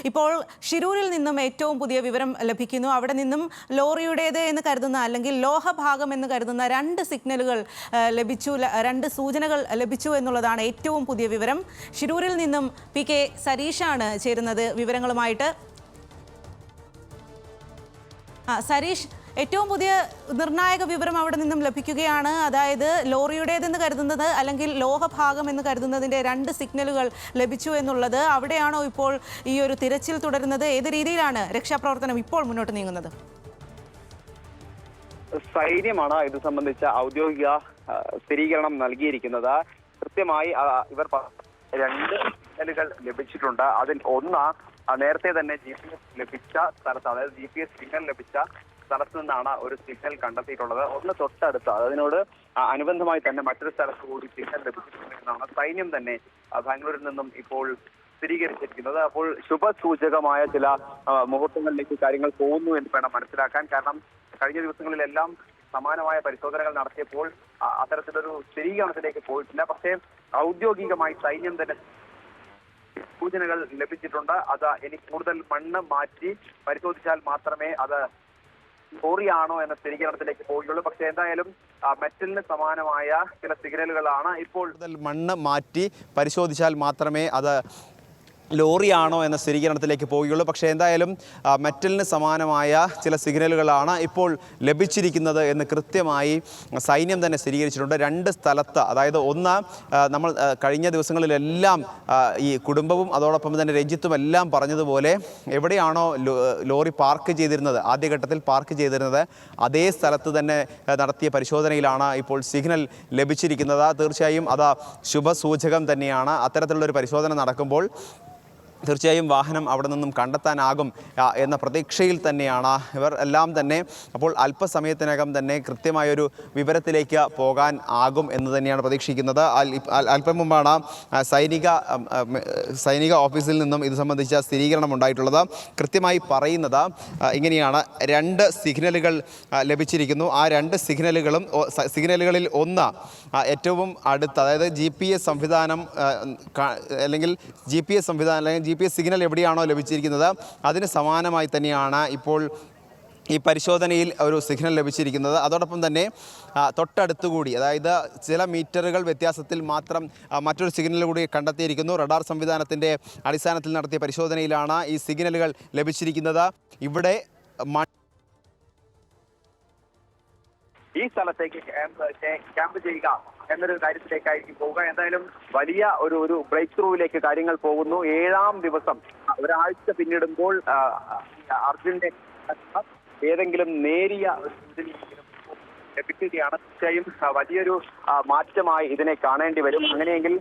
ഇപ്പോൾ ഷിരൂരിൽ നിന്നും ഏറ്റവും പുതിയ വിവരം ലഭിക്കുന്നു. അവിടെ നിന്നും ലോറിയുടേത് എന്ന് കരുതുന്ന അല്ലെങ്കിൽ ലോഹഭാഗം എന്ന് കരുതുന്ന 2 സിഗ്നലുകൾ ലഭിച്ചു, 2 സൂചനകൾ ലഭിച്ചു എന്നുള്ളതാണ് ഏറ്റവും പുതിയ വിവരം. ഷിരൂരിൽ നിന്നും PK സരീഷാണ് ചേരുന്നത് വിവരങ്ങളുമായിട്ട്. സരീഷ്, ഏറ്റവും പുതിയ നിർണായക വിവരം അവിടെ നിന്നും ലഭിക്കുകയാണ്. അതായത് ലോറിയുടേതെന്ന് കരുതുന്നത് അല്ലെങ്കിൽ ലോഹഭാഗം എന്ന് കരുതുന്നതിൻ്റെ 2 സിഗ്നലുകൾ ലഭിച്ചു എന്നുള്ളത്. അവിടെയാണോ ഇപ്പോൾ ഈ ഒരു തിരച്ചിൽ തുടരുന്നത്? ഏത് രീതിയിലാണ് രക്ഷാപ്രവർത്തനം ഇപ്പോൾ മുന്നോട്ട് നീങ്ങുന്നത്? സൈന്യമാണ് ഇത് സംബന്ധിച്ച ഔദ്യോഗിക സ്ഥിരീകരണം നൽകിയിരിക്കുന്നത്. കൃത്യമായി ഇവർ 2 സിഗ്നലുകൾ ലഭിച്ചിട്ടുണ്ട്. അതിൽ ഒന്ന് നേരത്തെ തന്നെ GPS ലഭിച്ച സ്ഥലത്ത്, അതായത് GPS സിഗ്നൽ ലഭിച്ച സ്ഥലത്ത് നിന്നാണ് ഒരു സിഗ്നൽ കണ്ടെത്തിയിട്ടുള്ളത്. ഒന്ന് തൊട്ടടുത്ത് അതിനോട് അനുബന്ധമായി തന്നെ മറ്റൊരു സ്ഥലത്ത് കൂടി സിഗ്നൽ ലഭിച്ചിട്ടുണ്ടെന്നാണ് സൈന്യം തന്നെ ബാംഗ്ലൂരിൽ നിന്നും ഇപ്പോൾ സ്ഥിരീകരിച്ചിരിക്കുന്നത്. അപ്പോൾ ശുഭസൂചകമായ ചില മുഹൂർത്തങ്ങളിലേക്ക് കാര്യങ്ങൾ പോകുന്നു എന്ന് വേണം മനസ്സിലാക്കാൻ. കാരണം കഴിഞ്ഞ ദിവസങ്ങളിലെല്ലാം സമാനമായ പരിശോധനകൾ നടത്തിയപ്പോൾ അത്തരത്തിലൊരു സ്ഥിരീകരണത്തിലേക്ക് പോയിട്ടില്ല. പക്ഷേ ഔദ്യോഗികമായി സൈന്യം തന്നെ സൂചനകൾ ലഭിച്ചിട്ടുണ്ട്. അത് ഇനി കൂടുതൽ മണ്ണ് മാറ്റി പരിശോധിച്ചാൽ മാത്രമേ അത് ലോറിയാണോ എന്ന സ്ഥിരീകരണത്തിലേക്ക് പോവുകയുള്ളൂ. പക്ഷേ എന്തായാലും മെറ്റലിന് സമാനമായ ചില സിഗ്നലുകളാണ് ഇപ്പോൾ. മണ്ണ് മാറ്റി പരിശോധിച്ചാൽ മാത്രമേ അത് ലോറിയാണോ എന്ന സ്ഥിരീകരണത്തിലേക്ക് പോവുകയുള്ളൂ. പക്ഷേ എന്തായാലും മെറ്റലിന് സമാനമായ ചില സിഗ്നലുകളാണ് ഇപ്പോൾ ലഭിച്ചിരിക്കുന്നത് എന്ന് കൃത്യമായി സൈന്യം തന്നെ സ്ഥിരീകരിച്ചിട്ടുണ്ട്. 2 സ്ഥലത്ത്, അതായത് ഒന്ന് നമ്മൾ കഴിഞ്ഞ ദിവസങ്ങളിലെല്ലാം ഈ കുടുംബവും അതോടൊപ്പം തന്നെ രഞ്ജിത്തും എല്ലാം പറഞ്ഞതുപോലെ എവിടെയാണോ ലോറി പാർക്ക് ചെയ്തിരുന്നത്, ആദ്യഘട്ടത്തിൽ പാർക്ക് ചെയ്തിരുന്നത്, അതേ സ്ഥലത്ത് തന്നെ നടത്തിയ പരിശോധനയിലാണ് ഇപ്പോൾ സിഗ്നൽ ലഭിച്ചിരിക്കുന്നത്. തീർച്ചയായും അത് ശുഭസൂചകം തന്നെയാണ്. അത്തരത്തിലുള്ളൊരു പരിശോധന നടക്കുമ്പോൾ തീർച്ചയായും വാഹനം അവിടെ നിന്നും കണ്ടെത്താനാകും എന്ന പ്രതീക്ഷയിൽ തന്നെയാണ് ഇവർ എല്ലാം തന്നെ. അപ്പോൾ അല്പസമയത്തിനകം തന്നെ കൃത്യമായൊരു വിവരത്തിലേക്ക് പോകാൻ ആകും എന്ന് തന്നെയാണ് പ്രതീക്ഷിക്കുന്നത്. അല്പം മുമ്പാണ് സൈനിക ഓഫീസിൽ നിന്നും ഇത് സംബന്ധിച്ച സ്ഥിരീകരണം ഉണ്ടായിട്ടുള്ളത്. കൃത്യമായി പറയുന്നത് ഇങ്ങനെയാണ്: 2 സിഗ്നലുകൾ ലഭിച്ചിരിക്കുന്നു. ആ 2 സിഗ്നലുകളിൽ ഒന്ന് ഏറ്റവും അടുത്ത്, അതായത് GPS സംവിധാനം അല്ലെങ്കിൽ GPS സിഗ്നൽ എവിടെയാണോ ലഭിച്ചിരിക്കുന്നത് അതിന് സമാനമായി തന്നെയാണ് ഇപ്പോൾ ഈ പരിശോധനയിൽ ഒരു സിഗ്നൽ ലഭിച്ചിരിക്കുന്നത്. അതോടൊപ്പം തന്നെ തൊട്ടടുത്തുകൂടി, അതായത് ചില മീറ്ററുകൾ വ്യത്യാസത്തിൽ മാത്രം മറ്റൊരു സിഗ്നൽ കൂടി കണ്ടെത്തിയിരിക്കുന്നു. റഡാർ സംവിധാനത്തിൻ്റെ അടിസ്ഥാനത്തിൽ നടത്തിയ പരിശോധനയിലാണ് ഈ സിഗ്നലുകൾ ലഭിച്ചിരിക്കുന്നത്. ഇവിടെ ഈ സ്ഥലത്തേക്ക് ക്യാമ്പ് ചെയ്യുക എന്നൊരു കാര്യത്തിലേക്കായിരിക്കും പോവുക. എന്തായാലും വലിയ ഒരു ബ്രേക്ക് ത്രൂവിലേക്ക് കാര്യങ്ങൾ പോകുന്നു. 7ാം ദിവസം, ഒരാഴ്ച പിന്നിടുമ്പോൾ അർജുന്റെ ഏതെങ്കിലും നേരിയ ലഭിക്കുകയാണ്. തീർച്ചയായും വലിയൊരു മാറ്റമായി ഇതിനെ കാണേണ്ടി വരും. അങ്ങനെയെങ്കിൽ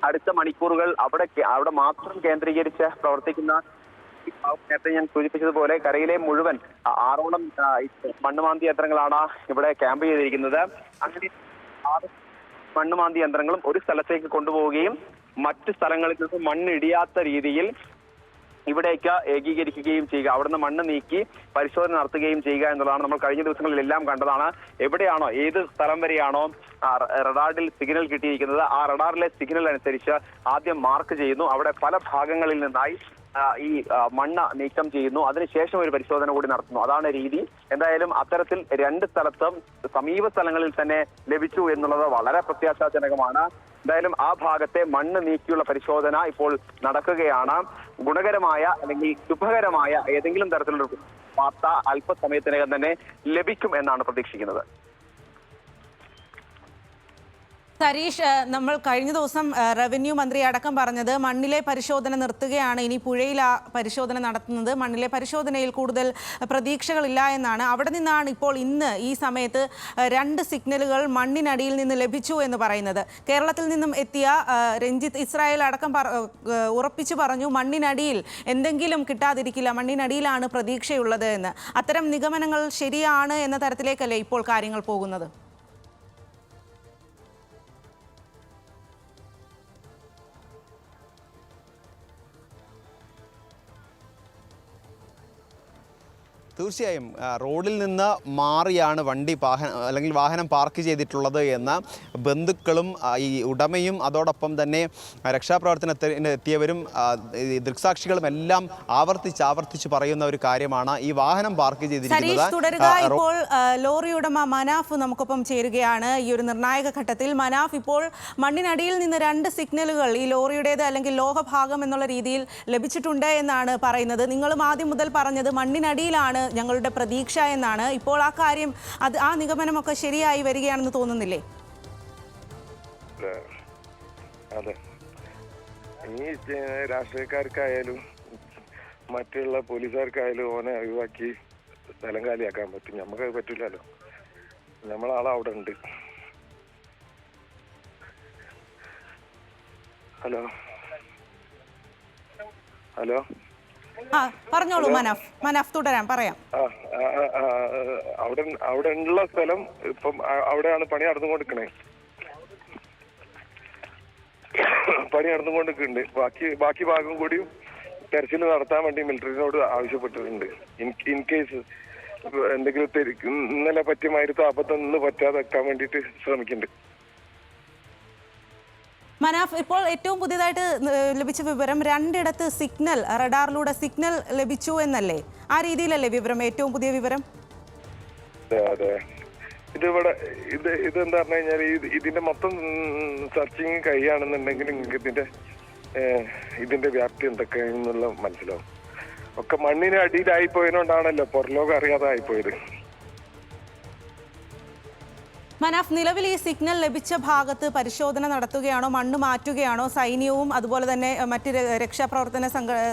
അടുത്ത മണിക്കൂറുകൾ അവിടെ മാത്രം കേന്ദ്രീകരിച്ച് പ്രവർത്തിക്കുന്ന, നേരത്തെ ഞാൻ സൂചിപ്പിച്ചതുപോലെ കരയിലെ മുഴുവൻ 6ഓളം മണ്ണുമാന്തി യന്ത്രങ്ങളാണ് ഇവിടെ ക്യാമ്പ് ചെയ്തിരിക്കുന്നത്. അങ്ങനെ 6 മണ്ണുമാന്തി യന്ത്രങ്ങളും ഒരു സ്ഥലത്തേക്ക് കൊണ്ടുപോവുകയും മറ്റു സ്ഥലങ്ങളിൽ നിന്ന് മണ്ണിടിയാത്ത രീതിയിൽ ഇവിടേക്ക് ഏകീകരിക്കുകയും ചെയ്യുക, അവിടുന്ന് മണ്ണ് നീക്കി പരിശോധന നടത്തുകയും ചെയ്യുക എന്നുള്ളതാണ് നമ്മൾ കഴിഞ്ഞ ദിവസങ്ങളിലെല്ലാം കണ്ടതാണ്. എവിടെയാണോ, ഏത് സ്ഥലം വരെയാണോ റഡാറിൽ സിഗ്നൽ കിട്ടിയിരിക്കുന്നത്, ആ റഡാറിലെ സിഗ്നൽ അനുസരിച്ച് ആദ്യം മാർക്ക് ചെയ്യുന്നു. അവിടെ പല ഭാഗങ്ങളിൽ നിന്നായി ഈ മണ്ണ് നീക്കം ചെയ്യുന്നു. അതിനുശേഷം ഒരു പരിശോധന കൂടി നടത്തുന്നു. അതാണ് രീതി. എന്തായാലും അത്തരത്തിൽ 2 സ്ഥലത്തും സമീപ സ്ഥലങ്ങളിൽ തന്നെ ലഭിച്ചു എന്നുള്ളത് വളരെ പ്രത്യാശാജനകമാണ്. എന്തായാലും ആ ഭാഗത്തെ മണ്ണ് നീക്കിയുള്ള പരിശോധന ഇപ്പോൾ നടക്കുകയാണ്. ഗുണകരമായ അല്ലെങ്കിൽ ശുഭകരമായ ഏതെങ്കിലും തരത്തിലുള്ള വാർത്ത അല്പസമയത്തിനകം തന്നെ ലഭിക്കും എന്നാണ് പ്രതീക്ഷിക്കുന്നത്. സരീഷ്, നമ്മൾ കഴിഞ്ഞ ദിവസം റവന്യൂ മന്ത്രി അടക്കം പറഞ്ഞത് മണ്ണിലെ പരിശോധന നിർത്തുകയാണ്, ഇനി പുഴയിൽ പരിശോധന നടത്തുന്നത്, മണ്ണിലെ പരിശോധനയിൽ കൂടുതൽ പ്രതീക്ഷകളില്ല എന്നാണ്. അവിടെ നിന്നാണ് ഇപ്പോൾ ഇന്ന് ഈ സമയത്ത് 2 സിഗ്നലുകൾ മണ്ണിനടിയിൽ നിന്ന് ലഭിച്ചു എന്ന് പറയുന്നത്. കേരളത്തിൽ നിന്നും എത്തിയ രഞ്ജിത്ത് ഇസ്രായേൽ അടക്കം ഉറപ്പിച്ചു പറഞ്ഞു മണ്ണിനടിയിൽ എന്തെങ്കിലും കിട്ടാതിരിക്കില്ല, മണ്ണിനടിയിലാണ് പ്രതീക്ഷയുള്ളത് എന്ന്. അത്തരം നിഗമനങ്ങൾ ശരിയാണ് എന്ന തരത്തിലേക്കല്ലേ ഇപ്പോൾ കാര്യങ്ങൾ പോകുന്നത്? തീർച്ചയായും റോഡിൽ നിന്ന് മാറിയാണ് അല്ലെങ്കിൽ വാഹനം പാർക്ക് ചെയ്തിട്ടുള്ളത് എന്ന് ബന്ധുക്കളും ഈ ഉടമയും അതോടൊപ്പം തന്നെ രക്ഷാപ്രവർത്തനത്തിന് എത്തിയവരും ദൃക്സാക്ഷികളും എല്ലാം ആവർത്തിച്ച് പറയുന്ന ഒരു കാര്യമാണ് ഈ വാഹനം പാർക്ക് ചെയ്തിരിക്കുന്നത്. ഇപ്പോൾ ലോറി ഉടമ മനാഫ് നമുക്കൊപ്പം ചേരുകയാണ് ഈ ഒരു നിർണായക ഘട്ടത്തിൽ. മനാഫ്, ഇപ്പോൾ മണ്ണിനടിയിൽ നിന്ന് 2 സിഗ്നലുകൾ ഈ ലോറിയുടേത് അല്ലെങ്കിൽ ലോഹഭാഗം എന്നുള്ള രീതിയിൽ ലഭിച്ചിട്ടുണ്ട് എന്നാണ് പറയുന്നത്. നിങ്ങളും ആദ്യം മുതൽ പറഞ്ഞത് മണ്ണിനടിയിലാണ് ഞങ്ങളുടെ പ്രതീക്ഷ എന്നാണ്. ഇപ്പോൾ ആ നിഗമനമൊക്കെ ശരിയായി വരികയാണെന്ന് തോന്നുന്നില്ലേ? അതെ, ഈ രാഷ്ട്രീയക്കാർക്കായാലും മറ്റുള്ള പോലീസുകാർക്കായാലും ഓനെ ഒഴിവാക്കി സ്ഥലം കാലിയാക്കാൻ പറ്റും. നമുക്കത് പറ്റില്ലല്ലോ. നമ്മളാളെ അവിടെ ഉണ്ട്. ഹലോ ഹലോ പറഞ്ഞോളൂ മനാഫ്, തുടരാം, പറയാം. അവിടെ ഉള്ള സ്ഥലം ഇപ്പം അവിടെയാണ് പണി നടന്നുകൊണ്ടിരിക്കണേ. പണി നടന്നുകൊണ്ടിരിക്കുന്നുണ്ട്. ബാക്കി ഭാഗം കൂടിയും തെരച്ചിൽ നടത്താൻ വേണ്ടി മിലിറ്ററിനോട് ആവശ്യപ്പെട്ടിട്ടുണ്ട്. ഇൻ കേസ് എന്തെങ്കിലും ഇന്നലെ പറ്റിയ മാതിരത്തെ ആപത്തൊന്നും പറ്റാതെ വെക്കാൻ വേണ്ടിയിട്ട് ശ്രമിക്കുന്നുണ്ട്. മനാഫ്, ഇപ്പോൾ ഏറ്റവും പുതിയതായിട്ട് ലഭിച്ച വിവരം 2 സിഗ്നൽ, റഡാറിലൂടെ സിഗ്നൽ ലഭിച്ചു എന്നല്ലേ? ആ രീതിയിലല്ലേ വിവരം, ഏറ്റവും പുതിയ വിവരം? അതെ, ഇതിവിടെ ഇതെന്താ പറഞ്ഞു കഴിഞ്ഞാൽ ഇതിന്റെ മൊത്തം സെർച്ചിങ് കഴിയുകയാണെന്നുണ്ടെങ്കിൽ നിങ്ങൾക്ക് ഇതിന്റെ വ്യാപ്തി എന്തൊക്കെയാണെന്നുള്ള മനസ്സിലാവും. ഒക്കെ മണ്ണിന് അടിയിലായി പോയതുകൊണ്ടാണല്ലോ പുറലോകം അറിയാതെ ആയിപ്പോയത്. മനാഫ്, നിലവിൽ ഈ സിഗ്നൽ ലഭിച്ച ഭാഗത്ത് പരിശോധന നടത്തുകയാണോ, മണ്ണ് മാറ്റുകയാണോ? സൈന്യവും അതുപോലെ തന്നെ മറ്റ് രക്ഷാപ്രവർത്തന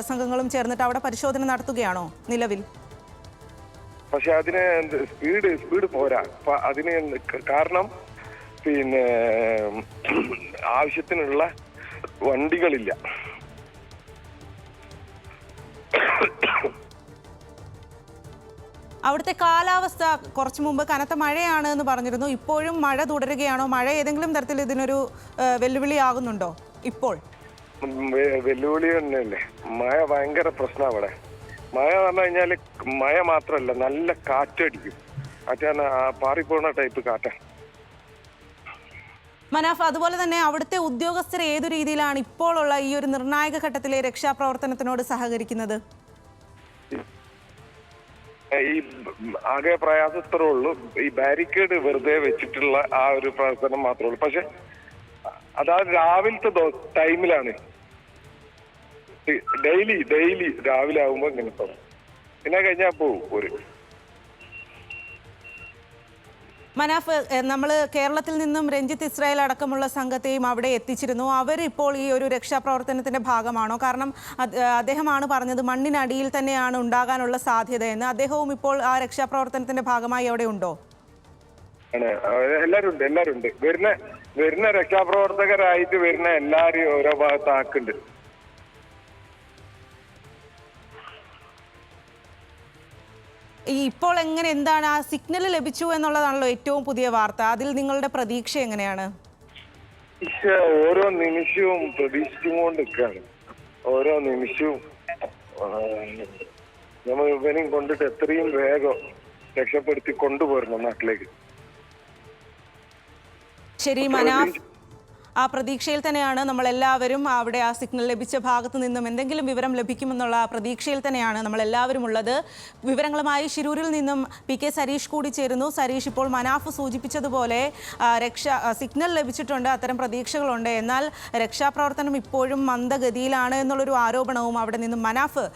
സംഘങ്ങളും ചേർന്നിട്ട് അവിടെ പരിശോധന നടത്തുകയാണോ നിലവിൽ? പക്ഷെ അതിന് സ്പീഡ് പോരാ. അതിന് കാരണം ആവശ്യത്തിനുള്ള വണ്ടികളില്ല. അവിടുത്തെ കാലാവസ്ഥ കുറച്ചു മുമ്പ് കനത്ത മഴയാണ് എന്ന് പറഞ്ഞിരുന്നു. ഇപ്പോഴും മഴ തുടരുകയാണോ? മഴ ഏതെങ്കിലും തരത്തിൽ ഇതിനൊരു വെല്ലുവിളിയാകുന്നുണ്ടോ ഇപ്പോൾ? വെല്ലുവിളി തന്നെയല്ലേ. മഴ ഭയങ്കര പ്രശ്നം അവിടെ. മഴ പറഞ്ഞു കഴിഞ്ഞാല് മഴ മാത്രല്ല, നല്ല കാറ്റടിക്കും. കാറ്റാണ് പാറിപ്പോണ ടൈപ്പ് കാറ്റാ. മനാഫ്, അതുപോലെ തന്നെ അവിടുത്തെ ഉദ്യോഗസ്ഥർ ഏതു രീതിയിലാണ് ഇപ്പോഴുള്ള ഈ ഒരു നിർണായക ഘട്ടത്തിലെ രക്ഷാപ്രവർത്തനത്തിനോട് സഹകരിക്കുന്നത്? ഈ ആകെ പ്രയാസത്രേ ഉള്ളൂ. ഈ ബാരിക്കേഡ് വെറുതെ വെച്ചിട്ടുള്ള ആ ഒരു പ്രവർത്തനം മാത്രമേ ഉള്ളൂ. പക്ഷെ അതായത് രാവിലത്തെ ടൈമിലാണ്. ഡെയിലി രാവിലെ ആകുമ്പോൾ ഇങ്ങനെ തുടങ്ങും. പിന്നെ കഴിഞ്ഞാൽ പോവും ഒരു. മനാഫ്, നമ്മൾ കേരളത്തിൽ നിന്നും രഞ്ജിത്ത് ഇസ്രായേൽ അടക്കമുള്ള സംഘത്തെയും അവിടെ എത്തിച്ചിരുന്നു. അവരിപ്പോൾ ഈ ഒരു രക്ഷാപ്രവർത്തനത്തിന്റെ ഭാഗമാണോ? കാരണം അദ്ദേഹമാണ് പറഞ്ഞത് മണ്ണിനടിയിൽ തന്നെയാണ് ഉണ്ടാകാനുള്ള സാധ്യതയെന്ന്. അദ്ദേഹവും ഇപ്പോൾ ആ രക്ഷാപ്രവർത്തനത്തിന്റെ ഭാഗമായി അവിടെ ഉണ്ടോ? എല്ലാരും ഉണ്ട്. വരുന്ന രക്ഷാപ്രവർത്തകരായിട്ട് വരുന്ന എല്ലാരെയും ഓരോ ഭാഗത്താക്കുന്നുണ്ട്. ഇപ്പോൾ എന്താണ് ആ സിഗ്നൽ ലഭിച്ചു എന്നുള്ളതാണല്ലോ ഏറ്റവും പുതിയ വാർത്ത. അതിൽ നിങ്ങളുടെ പ്രതീക്ഷ എങ്ങനെയാണ്? ഓരോ നിമിഷവും പ്രതീക്ഷിച്ചുകൊണ്ട് നിൽക്കുകയാണ്. ഓരോ നിമിഷവും നമ്മൾ ഇവനെയും കൊണ്ടിട്ട് എത്രയും വേഗം രക്ഷപ്പെടുത്തി കൊണ്ടുപോരണം നാട്ടിലേക്ക്. ശരി മനാഫ്, ആ പ്രതീക്ഷയിൽ തന്നെയാണ് നമ്മളെല്ലാവരും. അവിടെ ആ സിഗ്നൽ ലഭിച്ച ഭാഗത്ത് നിന്നും എന്തെങ്കിലും വിവരം ലഭിക്കുമെന്നുള്ള പ്രതീക്ഷയിൽ തന്നെയാണ് നമ്മളെല്ലാവരും ഉള്ളത്. വിവരങ്ങളുമായി ശിരൂരിൽ നിന്നും PK സരീഷ് കൂടി ചേരുന്നു. സരീഷ്, ഇപ്പോൾ മനാഫ് സൂചിപ്പിച്ചതുപോലെ സിഗ്നൽ ലഭിച്ചിട്ടുണ്ട്, അത്തരം പ്രതീക്ഷകളുണ്ട്. എന്നാൽ രക്ഷാപ്രവർത്തനം ഇപ്പോഴും മന്ദഗതിയിലാണ് എന്നുള്ളൊരു ആരോപണവും അവിടെ നിന്നും മനാഫ്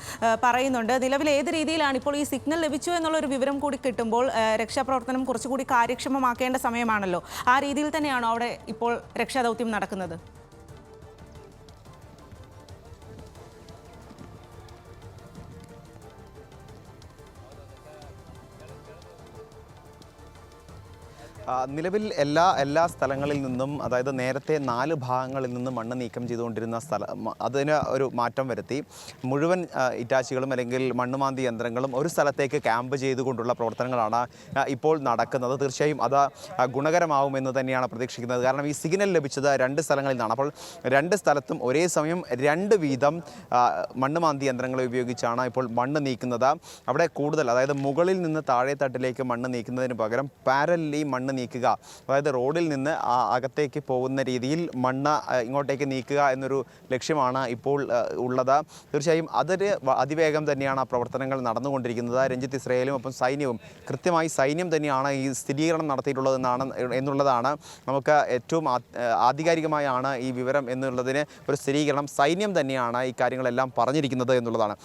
പറയുന്നുണ്ട്. നിലവിൽ ഏത് രീതിയിലാണ് ഇപ്പോൾ ഈ സിഗ്നൽ ലഭിച്ചു എന്നുള്ളൊരു വിവരം കൂടി കിട്ടുമ്പോൾ രക്ഷാപ്രവർത്തനം കുറച്ചുകൂടി കാര്യക്ഷമമാക്കേണ്ട സമയമാണല്ലോ. ആ രീതിയിൽ തന്നെയാണോ അവിടെ ഇപ്പോൾ രക്ഷാദൗത്യം നടക്കുന്നത്? നിലവിൽ എല്ലാ സ്ഥലങ്ങളിൽ നിന്നും, അതായത് നേരത്തെ 4 ഭാഗങ്ങളിൽ നിന്നും മണ്ണ് നീക്കം ചെയ്തുകൊണ്ടിരുന്ന അതിന് ഒരു മാറ്റം വരുത്തി മുഴുവൻ ഇറ്റാച്ചികളും അല്ലെങ്കിൽ മണ്ണുമാന്തി യന്ത്രങ്ങളും ഒരു സ്ഥലത്തേക്ക് ക്യാമ്പ് ചെയ്തുകൊണ്ടുള്ള പ്രവർത്തനങ്ങളാണ് ഇപ്പോൾ നടക്കുന്നത്. തീർച്ചയായും അത് ഗുണകരമാവുമെന്ന് തന്നെയാണ് പ്രതീക്ഷിക്കുന്നത്. കാരണം ഈ സിഗ്നൽ ലഭിച്ചത് 2 സ്ഥലങ്ങളിൽ നിന്നാണ്. അപ്പോൾ 2 സ്ഥലത്തും ഒരേ സമയം 2 വീതം മണ്ണുമാന്തി യന്ത്രങ്ങളെ ഉപയോഗിച്ചാണ് ഇപ്പോൾ മണ്ണ് നീക്കുന്നത്. അവിടെ കൂടുതൽ, അതായത് മുകളിൽ നിന്ന് താഴെ തട്ടിലേക്ക് മണ്ണ് നീക്കുന്നതിന് പകരം പാരലലി മണ്ണ് നീക്കുക, അതായത് റോഡിൽ നിന്ന് അകത്തേക്ക് പോകുന്ന രീതിയിൽ മണ്ണ് ഇങ്ങോട്ടേക്ക് നീക്കുക എന്നൊരു ലക്ഷ്യമാണ് ഇപ്പോൾ ഉള്ളത്. തീർച്ചയായും അതൊരു അതിവേഗം തന്നെയാണ് ആ പ്രവർത്തനങ്ങൾ നടന്നുകൊണ്ടിരിക്കുന്നത്. രഞ്ജിത്ത് ഇസ്രയേലും ഒപ്പം സൈന്യവും, കൃത്യമായി സൈന്യം തന്നെയാണ് ഈ സ്ഥിരീകരണം എന്നുള്ളതാണ് നമുക്ക് ഏറ്റവും ആധികാരികമായാണ് ഈ വിവരം എന്നുള്ളതിന് ഒരു സ്ഥിരീകരണം സൈന്യം തന്നെയാണ് ഈ കാര്യങ്ങളെല്ലാം പറഞ്ഞിരിക്കുന്നത് എന്നുള്ളതാണ്.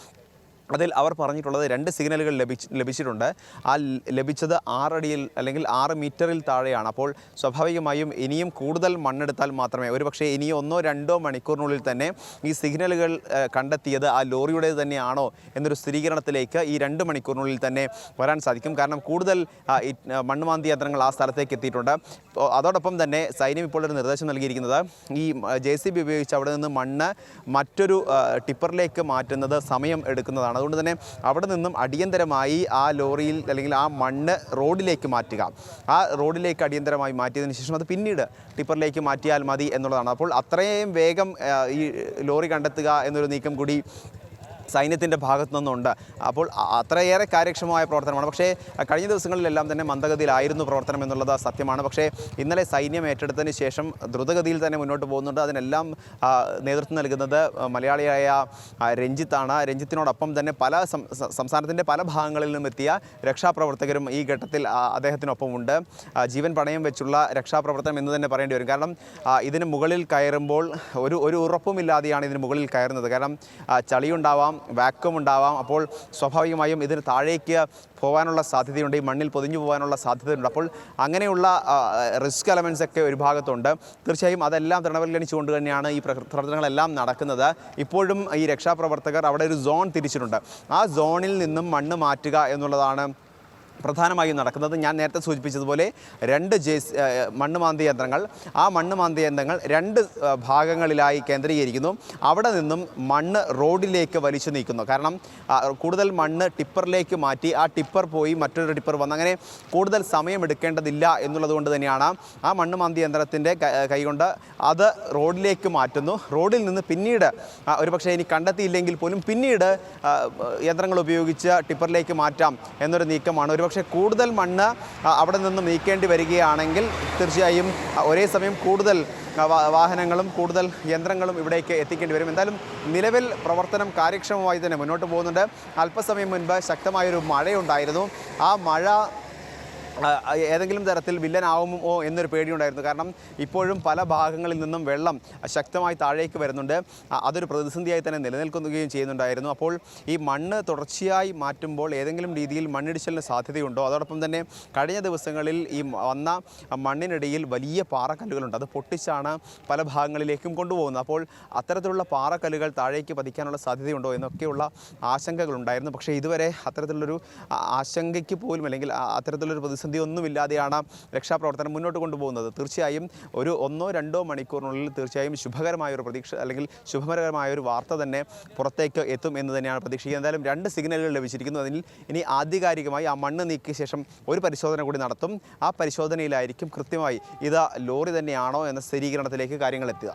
അതിൽ അവർ പറഞ്ഞിട്ടുള്ളത് 2 സിഗ്നലുകൾ ലഭിച്ചിട്ടുണ്ട്. ആ ലഭിച്ചത് 6 അടിയിൽ അല്ലെങ്കിൽ 6 മീറ്ററിൽ താഴെയാണ്. അപ്പോൾ സ്വാഭാവികമായും ഇനിയും കൂടുതൽ മണ്ണെടുത്താൽ മാത്രമേ, ഒരുപക്ഷെ ഇനിയും 1-2 മണിക്കൂറിനുള്ളിൽ തന്നെ ഈ സിഗ്നലുകൾ കണ്ടെത്തിയത് ആ ലോറിയുടേത് തന്നെയാണോ എന്നൊരു സ്ഥിരീകരണത്തിലേക്ക് ഈ 2 മണിക്കൂറിനുള്ളിൽ തന്നെ വരാൻ സാധിക്കും. കാരണം കൂടുതൽ മണ്ണുമാന്തി യന്ത്രങ്ങൾ ആ സ്ഥലത്തേക്ക് എത്തിയിട്ടുണ്ട്. അതോടൊപ്പം തന്നെ സൈന്യം ഇപ്പോൾ ഒരു നിർദ്ദേശം നൽകിയിരിക്കുന്നത് ഈ JCB ഉപയോഗിച്ച് അവിടെ നിന്ന് മണ്ണ് മറ്റൊരു ടിപ്പറിലേക്ക് മാറ്റുന്നത് സമയം എടുക്കുന്നതാണ്. അതുകൊണ്ട് തന്നെ അവിടെ നിന്നും അടിയന്തരമായി ആ ലോറിയിൽ അല്ലെങ്കിൽ ആ മണ്ണ് റോഡിലേക്ക് മാറ്റുക. ആ റോഡിലേക്ക് അടിയന്തരമായി മാറ്റിയതിന് ശേഷം അത് പിന്നീട് ടിപ്പറിലേക്ക് മാറ്റിയാൽ മതി എന്നുള്ളതാണ്. അപ്പോൾ അത്രയും വേഗം ഈ ലോറി കണ്ടെത്തുക എന്നൊരു നീക്കം കൂടി സൈന്യത്തിൻ്റെ ഭാഗത്തു നിന്നുണ്ട്. അപ്പോൾ അത്രയേറെ കാര്യക്ഷമമായ പ്രവർത്തനമാണ്. പക്ഷേ കഴിഞ്ഞ ദിവസങ്ങളിലെല്ലാം തന്നെ മന്ദഗതിയിലായിരുന്നു പ്രവർത്തനം എന്നുള്ളത് സത്യമാണ്. പക്ഷേ ഇന്നലെ സൈന്യം ഏറ്റെടുത്തതിന് ശേഷം ദ്രുതഗതിയിൽ തന്നെ മുന്നോട്ട് പോകുന്നുണ്ട്. അതിനെല്ലാം നേതൃത്വം നൽകുന്നത് മലയാളിയായ രഞ്ജിത്താണ്. രഞ്ജിത്തിനോടൊപ്പം തന്നെ സംസ്ഥാനത്തിൻ്റെ പല ഭാഗങ്ങളിൽ നിന്നും എത്തിയ രക്ഷാപ്രവർത്തകരും ഈ ഘട്ടത്തിൽ അദ്ദേഹത്തിനൊപ്പമുണ്ട്. ജീവൻ പണയം വെച്ചുള്ള രക്ഷാപ്രവർത്തനം എന്ന് തന്നെ പറയേണ്ടി വരും. കാരണം ഇതിന് മുകളിൽ കയറുമ്പോൾ ഒരു ഉറപ്പുമില്ലാതെയാണ് ഇതിന് മുകളിൽ കയറുന്നത്. കാരണം ചളിയുണ്ടാവാം, വാക്വം ഉണ്ടാവാം. അപ്പോൾ സ്വാഭാവികമായും ഇതിന് താഴേക്ക് പോകാനുള്ള സാധ്യതയുണ്ട്, ഈ മണ്ണിൽ പൊതിഞ്ഞു പോകാനുള്ള സാധ്യതയുണ്ട്. അപ്പോൾ അങ്ങനെയുള്ള റിസ്ക് എലമെൻറ്റ്സ് ഒക്കെ ഒരു ഭാഗത്തുണ്ട്. തീർച്ചയായും അതെല്ലാം തൃണവൽക്കരിച്ചുകൊണ്ട് തന്നെയാണ് ഈ പ്രവർത്തനങ്ങളെല്ലാം നടക്കുന്നത്. ഇപ്പോഴും ഈ രക്ഷാപ്രവർത്തകർ അവിടെ ഒരു സോൺ തിരിച്ചിട്ടുണ്ട്. ആ സോണിൽ നിന്നും മണ്ണ് മാറ്റുക എന്നുള്ളതാണ് പ്രധാനമായും നടക്കുന്നത്. ഞാൻ നേരത്തെ സൂചിപ്പിച്ചതുപോലെ 2 മണ്ണുമാന്തി യന്ത്രങ്ങൾ, ആ മണ്ണുമാന്തി യന്ത്രങ്ങൾ 2 ഭാഗങ്ങളിലായി കേന്ദ്രീകരിക്കുന്നു. അവിടെ നിന്നും മണ്ണ് റോഡിലേക്ക് വലിച്ചു നീക്കുന്നു. കാരണം കൂടുതൽ മണ്ണ് ടിപ്പറിലേക്ക് മാറ്റി ആ ടിപ്പർ പോയി മറ്റൊരു ടിപ്പർ വന്ന് അങ്ങനെ കൂടുതൽ സമയം എടുക്കേണ്ടതില്ല എന്നുള്ളത് കൊണ്ട് തന്നെയാണ് ആ മണ്ണുമാന്തി യന്ത്രത്തിൻ്റെ കൈകൊണ്ട് അത് റോഡിലേക്ക് മാറ്റുന്നു. റോഡിൽ നിന്ന് പിന്നീട് ഒരുപക്ഷെ ഇനി കണ്ടെത്തിയില്ലെങ്കിൽ പോലും പിന്നീട് യന്ത്രങ്ങൾ ഉപയോഗിച്ച് ടിപ്പറിലേക്ക് മാറ്റാം എന്നൊരു നീക്കമാണ്. പക്ഷേ കൂടുതൽ മണ്ണ് അവിടെ നിന്ന് നീക്കേണ്ടി വരികയാണെങ്കിൽ തീർച്ചയായും ഒരേ സമയം കൂടുതൽ വാഹനങ്ങളും കൂടുതൽ യന്ത്രങ്ങളും ഇവിടേക്ക് എത്തിക്കേണ്ടി വരും. എന്തായാലും നിലവിൽ പ്രവർത്തനം കാര്യക്ഷമമായി തന്നെ മുന്നോട്ട് പോകുന്നുണ്ട്. അല്പസമയം മുൻപ് ശക്തമായൊരു മഴയുണ്ടായിരുന്നു. ആ മഴ ഏതെങ്കിലും തരത്തിൽ വില്ലനാവുമോ എന്നൊരു പേടിയുണ്ടായിരുന്നു. കാരണം ഇപ്പോഴും പല ഭാഗങ്ങളിൽ നിന്നും വെള്ളം ശക്തമായി താഴേക്ക് വരുന്നുണ്ട്. അതൊരു പ്രതിസന്ധിയായി തന്നെ നിലനിൽക്കുകയും ചെയ്യുന്നുണ്ടായിരുന്നു. അപ്പോൾ ഈ മണ്ണ് തുടർച്ചയായി മാറ്റുമ്പോൾ ഏതെങ്കിലും രീതിയിൽ മണ്ണിടിച്ചിലിന് സാധ്യതയുണ്ടോ? അതോടൊപ്പം തന്നെ കഴിഞ്ഞ ദിവസങ്ങളിൽ ഈ വന്ന മണ്ണിനിടയിൽ വലിയ പാറക്കല്ലുകളുണ്ട്. അത് പൊട്ടിച്ചാണ് പല ഭാഗങ്ങളിലേക്കും കൊണ്ടുപോകുന്നത്. അപ്പോൾ അത്തരത്തിലുള്ള പാറക്കല്ലുകൾ താഴേക്ക് പതിക്കാനുള്ള സാധ്യതയുണ്ടോ എന്നൊക്കെയുള്ള ആശങ്കകളുണ്ടായിരുന്നു. പക്ഷേ ഇതുവരെ അത്തരത്തിലുള്ളൊരു ആശങ്കയ്ക്ക് പോലും അല്ലെങ്കിൽ അത്തരത്തിലുള്ളൊരു പ്രതിസന്ധി ഒന്നുമില്ലാതെയാണ് രക്ഷാപ്രവർത്തനം മുന്നോട്ട് കൊണ്ടുപോകുന്നത്. തീർച്ചയായും ഒരു 1-2 മണിക്കൂറിനുള്ളിൽ തീർച്ചയായും ശുഭകരമായൊരു പ്രതീക്ഷ അല്ലെങ്കിൽ ശുഭകരമായൊരു വാർത്ത തന്നെ പുറത്തേക്ക് എത്തും എന്ന് തന്നെയാണ് പ്രതീക്ഷിക്കുന്നത്. എന്തായാലും 2 സിഗ്നലുകൾ ലഭിച്ചിരിക്കുന്നു. അതിൽ ഇനി ആധികാരികമായി ആ മണ്ണ് നീക്കിയ ശേഷം ഒരു പരിശോധന കൂടി നടത്തും. ആ പരിശോധനയിലായിരിക്കും കൃത്യമായി ഇത് ലോറി തന്നെയാണോ എന്ന സ്ഥിരീകരണത്തിലേക്ക് കാര്യങ്ങൾ എത്തുക.